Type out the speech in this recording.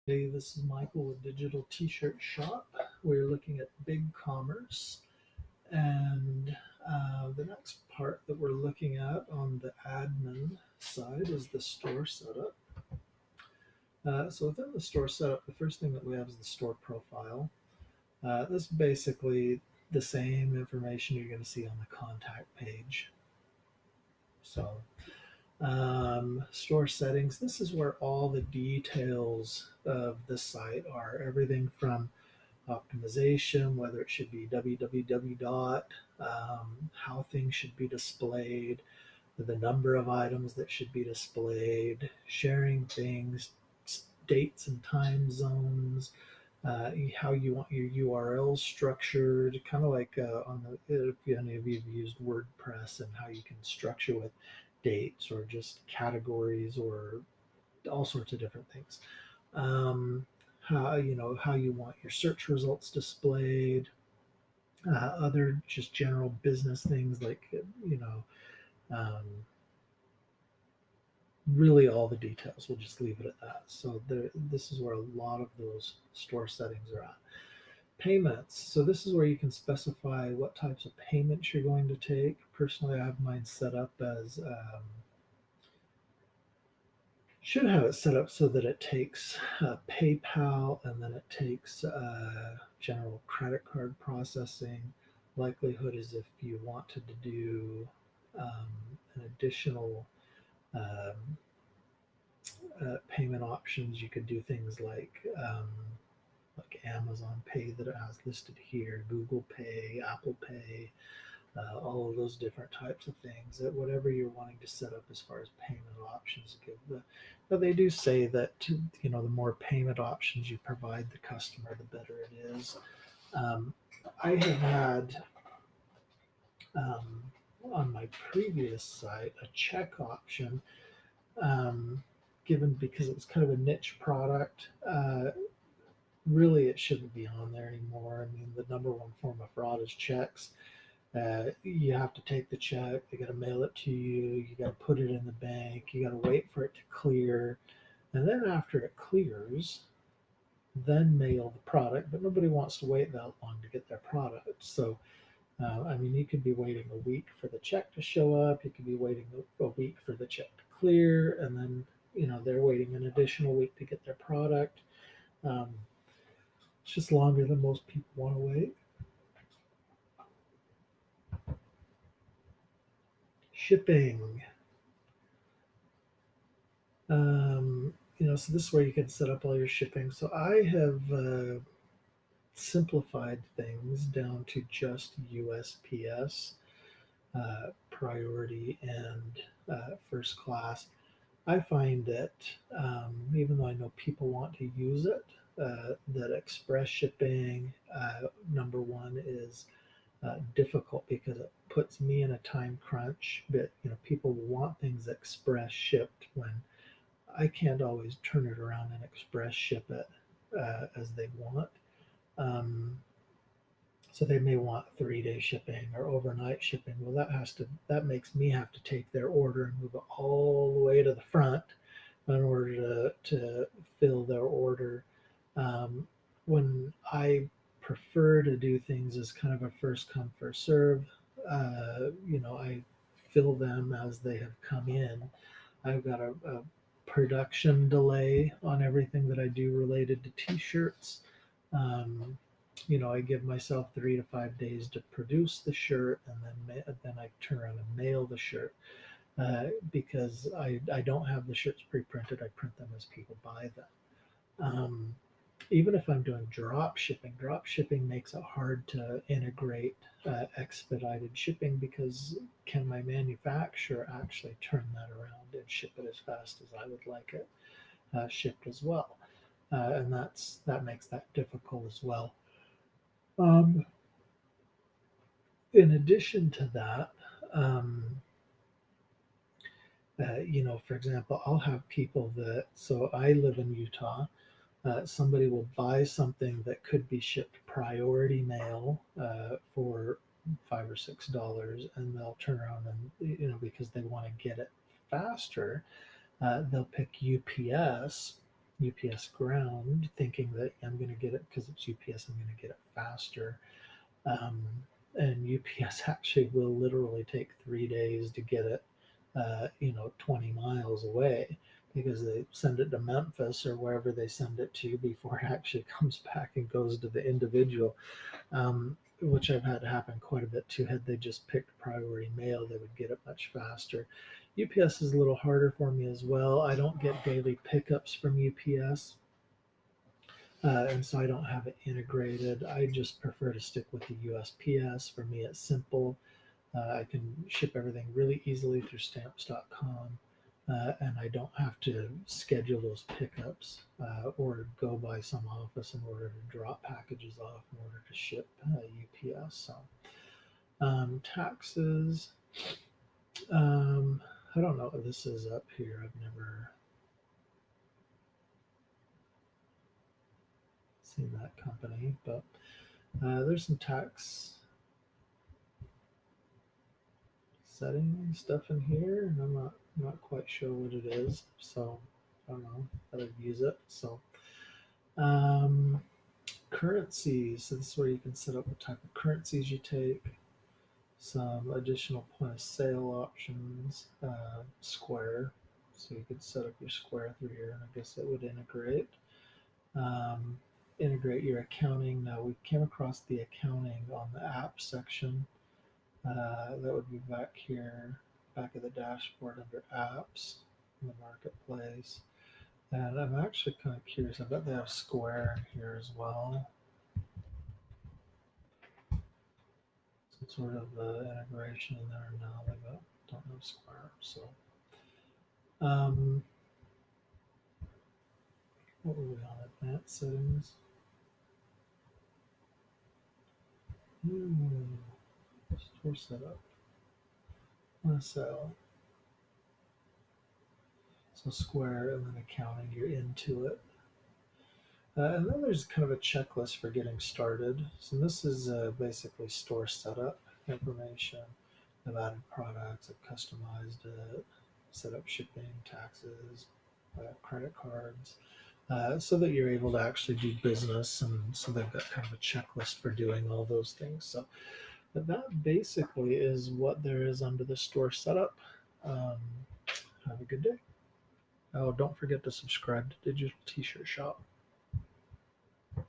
Hey, this is Michael with Digital T-Shirt Shop. We're looking at BigCommerce, and the next part that we're looking at on the admin side is the store setup. So within the store setup, the first thing that we have is the store profile. This is basically the same information you're going to see on the contact page. So store settings. This is where all the details of the site are. Everything from optimization, whether it should be www dot, how things should be displayed, the number of items that should be displayed, sharing things, dates and time zones, how you want your URLs structured, kind of like on the, if any of you have used WordPress and how you can structure with dates or just categories or all sorts of different things. How you want your search results displayed, other just general business things like um, really all the details. We'll just leave it at that. So this is where a lot of those store settings are at. Payments. So this is where you can specify what types of payments you're going to take. Personally, I have mine set up as should have it set up so that it takes PayPal and then it takes general credit card processing. Likelihood is if you wanted to do an additional um, payment options, you could do things like Amazon Pay that it has listed here, Google Pay, Apple Pay, all of those different types of things. That whatever you're wanting to set up as far as payment options, but they do say that the more payment options you provide the customer, the better it is. Um, I have had um, on my previous site a check option um, given because it was kind of a niche product. Really, it shouldn't be on there anymore. I mean, the number one form of fraud is checks. You have to take the check, they got to mail it to you, you got to put it in the bank, you got to wait for it to clear. And then after it clears, then mail the product. But nobody wants to wait that long to get their product. So, I mean, you could be waiting a week for the check to show up, you could be waiting a week for the check to clear, and then, they're waiting an additional week to get their product. Um, it's just longer than most people want to wait. Shipping. So this is where you can set up all your shipping. So I have simplified things down to just USPS, priority, and first class. I find that even though I know people want to use it, that express shipping, number one, is difficult because it puts me in a time crunch. But people want things express shipped when I can't always turn it around and express ship it as they want. Um, so they may want 3 day shipping or overnight shipping. Well, that makes me have to take their order and move it all the way to the front in order to fill their order. Um, when I prefer to do things as kind of a first come first serve, I fill them as they have come in. I've got a production delay on everything that I do related to t-shirts. Um, I give myself 3 to 5 days to produce the shirt, and then I turn around and mail the shirt because I don't have the shirts pre-printed. I print them as people buy them. Um, Even if I'm doing drop shipping makes it hard to integrate expedited shipping because can my manufacturer actually turn that around and ship it as fast as I would like it shipped as well? And that makes that difficult as well. Um, in addition to that, um, for example, I'll have people so I live in Utah. Somebody will buy something that could be shipped priority mail for $5 or $6, and they'll turn around and because they want to get it faster, they'll pick UPS, UPS ground, thinking that I'm going to get it because it's UPS, I'm going to get it faster. Um, and UPS actually will literally take 3 days to get it, 20 miles away because they send it to Memphis or wherever they send it to before it actually comes back and goes to the individual, which I've had happen quite a bit too. Had they just picked priority mail, they would get it much faster. UPS is a little harder for me as well. I don't get daily pickups from UPS, and so I don't have it integrated. I just prefer to stick with the USPS. For me, it's simple. I can ship everything really easily through stamps.com, and I don't have to schedule those pickups or go by some office in order to drop packages off in order to ship UPS. So, taxes. Um, I don't know if this is up here. I've never seen that company, but there's some tax setting stuff in here, and I'm not quite sure what it is. So I don't know how to use it. So um, currencies. So this is where you can set up what type of currencies you take. Some additional point of sale options. Square. So you could set up your Square through here, and I guess it would integrate. Um, Integrate your accounting. Now we came across the accounting on the app section. That would be back here, back of the dashboard under apps in the marketplace. And I'm actually kind of curious. I bet they have Square here as well. Some sort of integration in there now. They don't have Square. So, um, what were we on? Advanced settings. Store setup. So, Square and then accounting. You're into it. And then there's kind of a checklist for getting started. So this is basically store setup information. I've added products, I've customized it, set up shipping, taxes, credit cards, so that you're able to actually do business. And so they've got kind of a checklist for doing all those things. So that basically is what there is under the store setup. Um, have a good day. Oh, don't forget to subscribe to Digital T-Shirt Shop.